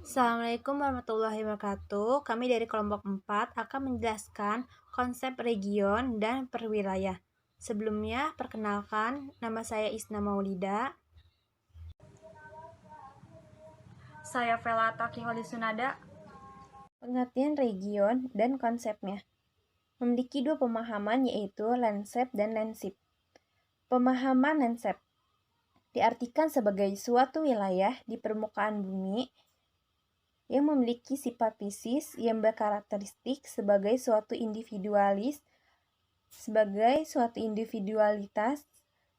Assalamualaikum warahmatullahi wabarakatuh. Kami dari kelompok 4 akan menjelaskan konsep region dan perwilayah. Sebelumnya, perkenalkan, nama saya Isna Maulida. Saya Vela Takiholi Sunada. Pengertian region dan konsepnya memiliki dua pemahaman, yaitu landscape dan landscape. Pemahaman landscape diartikan sebagai suatu wilayah di permukaan bumi yang memiliki sifat fisis yang berkarakteristik sebagai suatu individualitas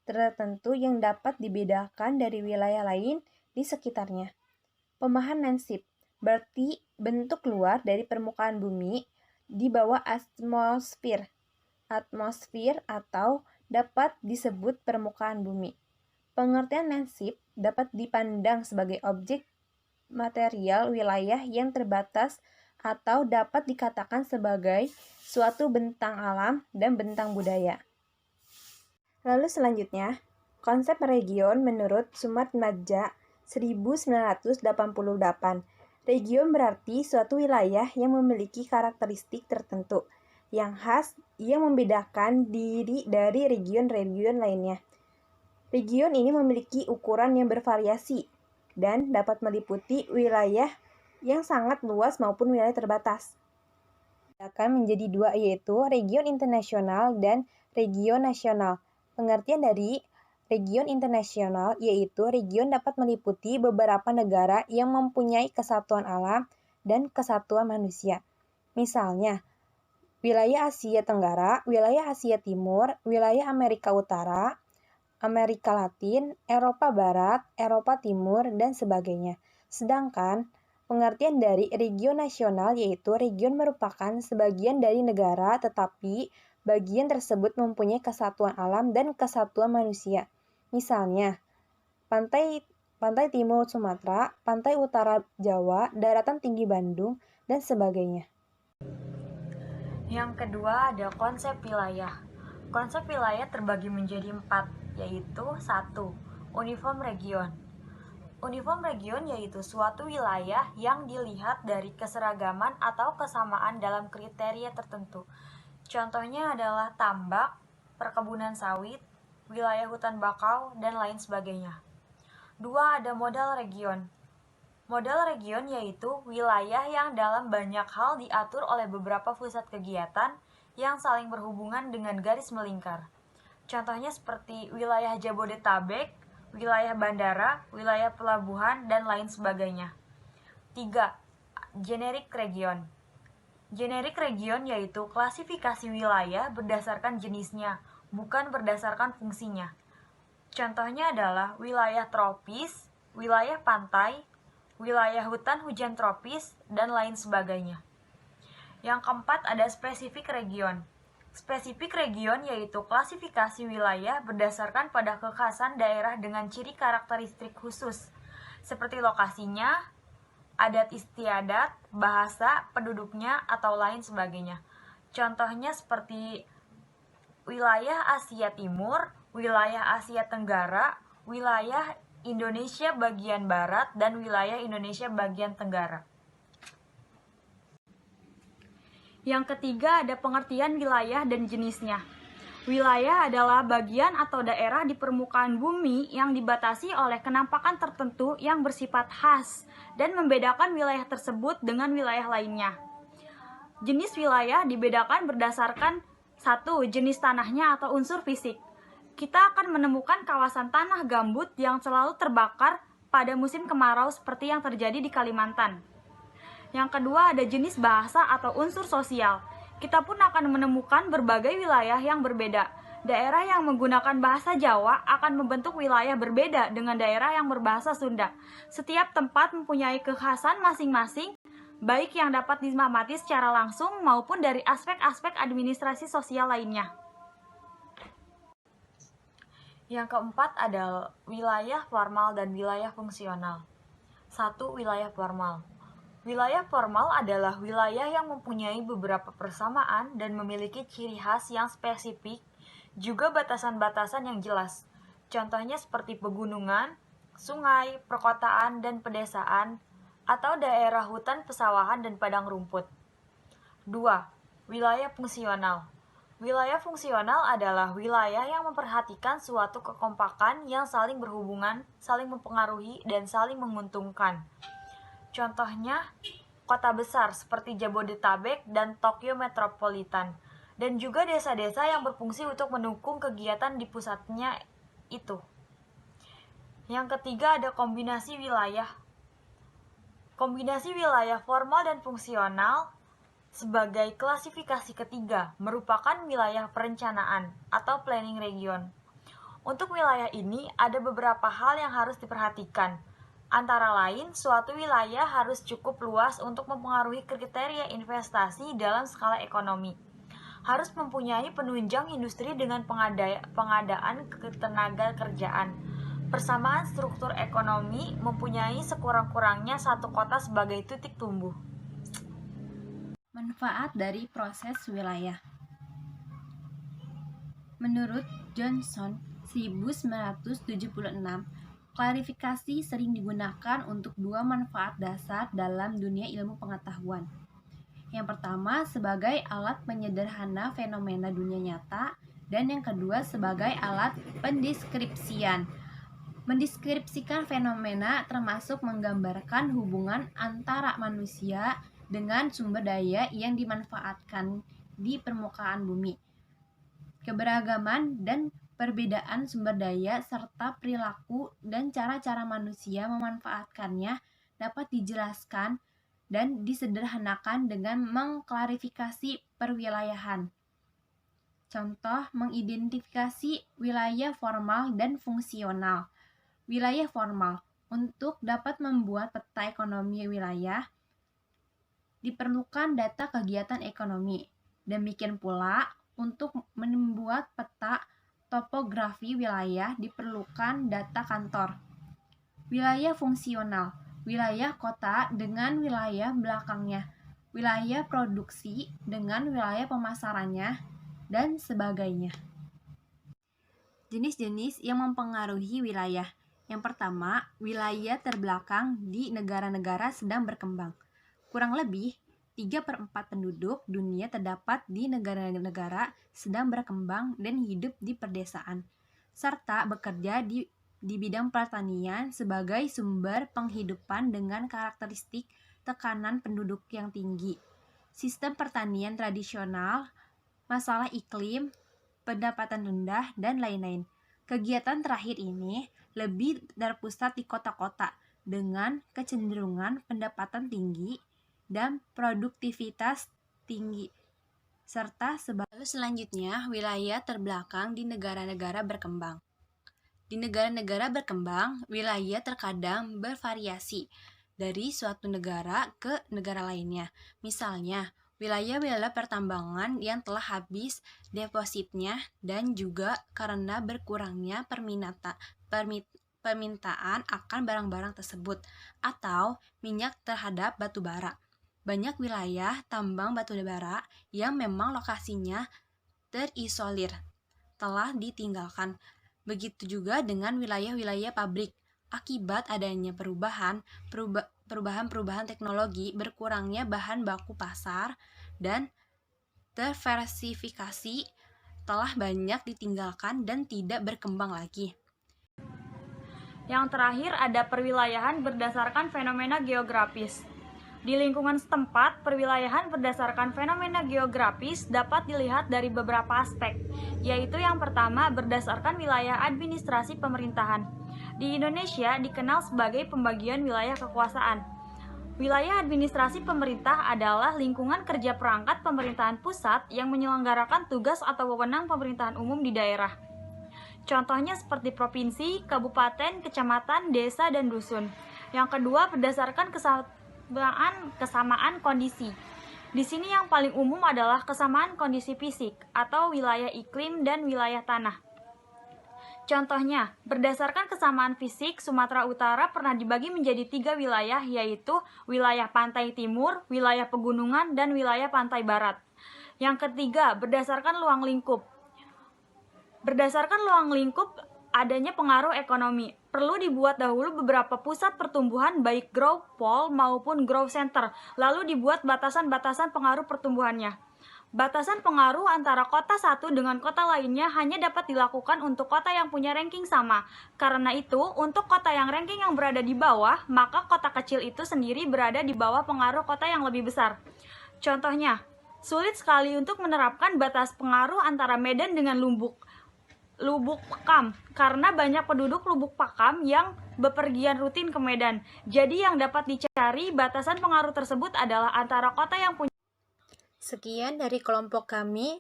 tertentu yang dapat dibedakan dari wilayah lain di sekitarnya. Pemahaman landscape berarti bentuk luar dari permukaan bumi di bawah atmosfer atau dapat disebut permukaan bumi. Pengertian landscape dapat dipandang sebagai objek material wilayah yang terbatas atau dapat dikatakan sebagai suatu bentang alam dan bentang budaya. Lalu selanjutnya, konsep region menurut Sumat Madja 1988. Region berarti suatu wilayah yang memiliki karakteristik tertentu yang khas yang membedakan diri dari region-region lainnya. Region ini memiliki ukuran yang bervariasi dan dapat meliputi wilayah yang sangat luas maupun wilayah terbatas. Akan menjadi dua, yaitu region internasional dan region nasional. Pengertian dari region internasional yaitu region dapat meliputi beberapa negara yang mempunyai kesatuan alam dan kesatuan manusia. Misalnya, wilayah Asia Tenggara, wilayah Asia Timur, wilayah Amerika Utara, Amerika Latin, Eropa Barat, Eropa Timur, dan sebagainya. Sedangkan pengertian dari region nasional yaitu region merupakan sebagian dari negara tetapi bagian tersebut mempunyai kesatuan alam dan kesatuan manusia. Misalnya, pantai timur Sumatera, pantai utara Jawa, daratan tinggi Bandung, dan sebagainya. Yang kedua ada konsep wilayah. Konsep wilayah terbagi menjadi 4, yaitu 1. Uniform region. Uniform region yaitu suatu wilayah yang dilihat dari keseragaman atau kesamaan dalam kriteria tertentu. Contohnya adalah tambak, perkebunan sawit, wilayah hutan bakau, dan lain sebagainya. 2. Ada modal region. Modal region yaitu wilayah yang dalam banyak hal diatur oleh beberapa pusat kegiatan yang saling berhubungan dengan garis melingkar. Contohnya seperti wilayah Jabodetabek, wilayah bandara, wilayah pelabuhan, dan lain sebagainya. 3. Generic region. Generic region yaitu klasifikasi wilayah berdasarkan jenisnya, bukan berdasarkan fungsinya. Contohnya adalah wilayah tropis, wilayah pantai, wilayah hutan hujan tropis, dan lain sebagainya. Yang keempat ada spesifik region. Spesifik region yaitu klasifikasi wilayah berdasarkan pada kekhasan daerah dengan ciri karakteristik khusus, seperti lokasinya, adat istiadat, bahasa, penduduknya, atau lain sebagainya. Contohnya seperti wilayah Asia Timur, wilayah Asia Tenggara, wilayah Indonesia bagian barat, dan wilayah Indonesia bagian tenggara. Yang ketiga ada pengertian wilayah dan jenisnya. Wilayah adalah bagian atau daerah di permukaan bumi yang dibatasi oleh kenampakan tertentu yang bersifat khas dan membedakan wilayah tersebut dengan wilayah lainnya. Jenis wilayah dibedakan berdasarkan 1. Jenis tanahnya atau unsur fisik. Kita akan menemukan kawasan tanah gambut yang selalu terbakar pada musim kemarau seperti yang terjadi di Kalimantan. Yang kedua ada jenis bahasa atau unsur sosial. Kita pun akan menemukan berbagai wilayah yang berbeda. Daerah yang menggunakan bahasa Jawa akan membentuk wilayah berbeda dengan daerah yang berbahasa Sunda. Setiap tempat mempunyai kekhasan masing-masing, baik yang dapat diamati secara langsung maupun dari aspek-aspek administrasi sosial lainnya. Yang keempat adalah wilayah formal dan wilayah fungsional. 1. Wilayah formal. Wilayah formal adalah wilayah yang mempunyai beberapa persamaan dan memiliki ciri khas yang spesifik, juga batasan-batasan yang jelas. Contohnya seperti pegunungan, sungai, perkotaan, dan pedesaan, atau daerah hutan pesawahan dan padang rumput. 2. Wilayah fungsional. Wilayah fungsional adalah wilayah yang memperhatikan suatu kekompakan yang saling berhubungan, saling mempengaruhi, dan saling menguntungkan. Contohnya, kota besar seperti Jabodetabek dan Tokyo Metropolitan, dan juga desa-desa yang berfungsi untuk mendukung kegiatan di pusatnya itu. Yang ketiga ada kombinasi wilayah. Kombinasi wilayah formal dan fungsional sebagai klasifikasi ketiga merupakan wilayah perencanaan atau planning region. Untuk wilayah ini ada beberapa hal yang harus diperhatikan. Antara lain, suatu wilayah harus cukup luas untuk mempengaruhi kriteria investasi dalam skala ekonomi. Harus mempunyai penunjang industri dengan pengadaan ketenaga kerjaan. Persamaan struktur ekonomi mempunyai sekurang-kurangnya satu kota sebagai titik tumbuh. Manfaat dari proses wilayah. Menurut Johnson 1976, klarifikasi sering digunakan untuk dua manfaat dasar dalam dunia ilmu pengetahuan. Yang pertama sebagai alat penyederhana fenomena dunia nyata, dan yang kedua sebagai alat pendeskripsian. Mendeskripsikan fenomena termasuk menggambarkan hubungan antara manusia dengan sumber daya yang dimanfaatkan di permukaan bumi. Keberagaman dan perbedaan sumber daya serta perilaku dan cara-cara manusia memanfaatkannya dapat dijelaskan dan disederhanakan dengan mengklarifikasi perwilayahan. Contoh, mengidentifikasi wilayah formal dan fungsional. Wilayah formal. Untuk dapat membuat peta ekonomi wilayah, diperlukan data kegiatan ekonomi. Demikian pula, untuk membuat peta topografi wilayah diperlukan data kantor. Wilayah fungsional. Wilayah kota dengan wilayah belakangnya. Wilayah produksi dengan wilayah pemasarannya, dan sebagainya. Jenis-jenis yang mempengaruhi wilayah. Yang pertama, wilayah terbelakang di negara-negara sedang berkembang. Kurang lebih 3/4 penduduk dunia terdapat di negara-negara sedang berkembang dan hidup di perdesaan, serta bekerja di bidang pertanian sebagai sumber penghidupan dengan karakteristik tekanan penduduk yang tinggi, sistem pertanian tradisional, masalah iklim, pendapatan rendah, dan lain-lain. Kegiatan terakhir ini lebih terpusat di kota-kota dengan kecenderungan pendapatan tinggi dan produktivitas tinggi, serta selanjutnya wilayah terbelakang di negara-negara berkembang. Di negara-negara berkembang, wilayah terkadang bervariasi dari suatu negara ke negara lainnya. Misalnya, wilayah-wilayah pertambangan yang telah habis depositnya dan juga karena berkurangnya permintaan akan barang-barang tersebut, atau minyak terhadap batu bara. Banyak wilayah tambang batu bara yang memang lokasinya terisolir telah ditinggalkan. Begitu juga dengan wilayah-wilayah pabrik. Akibat adanya perubahan teknologi, berkurangnya bahan baku pasar, dan diversifikasi telah banyak ditinggalkan dan tidak berkembang lagi. Yang terakhir ada perwilayahan berdasarkan fenomena geografis. Di lingkungan setempat, perwilayahan berdasarkan fenomena geografis dapat dilihat dari beberapa aspek, yaitu yang pertama berdasarkan wilayah administrasi pemerintahan. Di Indonesia dikenal sebagai pembagian wilayah kekuasaan. Wilayah administrasi pemerintah adalah lingkungan kerja perangkat pemerintahan pusat yang menyelenggarakan tugas atau wewenang pemerintahan umum di daerah. Contohnya seperti provinsi, kabupaten, kecamatan, desa, dan dusun. Yang kedua berdasarkan kesamaan kondisi. Di sini yang paling umum adalah kesamaan kondisi fisik atau wilayah iklim dan wilayah tanah. Contohnya, berdasarkan kesamaan fisik, Sumatera Utara pernah dibagi menjadi 3 wilayah, yaitu wilayah pantai timur, wilayah pegunungan, dan wilayah pantai barat. Yang ketiga, berdasarkan luang lingkup. Berdasarkan luang lingkup, adanya pengaruh ekonomi. perlu dibuat dahulu beberapa pusat pertumbuhan baik growth pole maupun growth center, lalu dibuat batasan-batasan pengaruh pertumbuhannya. Batasan pengaruh antara kota satu dengan kota lainnya hanya dapat dilakukan untuk kota yang punya ranking sama. Karena itu, untuk kota yang ranking yang berada di bawah, maka kota kecil itu sendiri berada di bawah pengaruh kota yang lebih besar. Contohnya, sulit sekali untuk menerapkan batas pengaruh antara Medan dengan Lubuk Pakam karena banyak penduduk Lubuk Pakam yang bepergian rutin ke Medan. Jadi yang dapat dicari batasan pengaruh tersebut adalah antara kota yang punya. Sekian dari kelompok kami.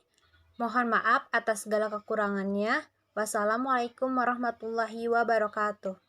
Mohon maaf atas segala kekurangannya. Wassalamualaikum warahmatullahi wabarakatuh.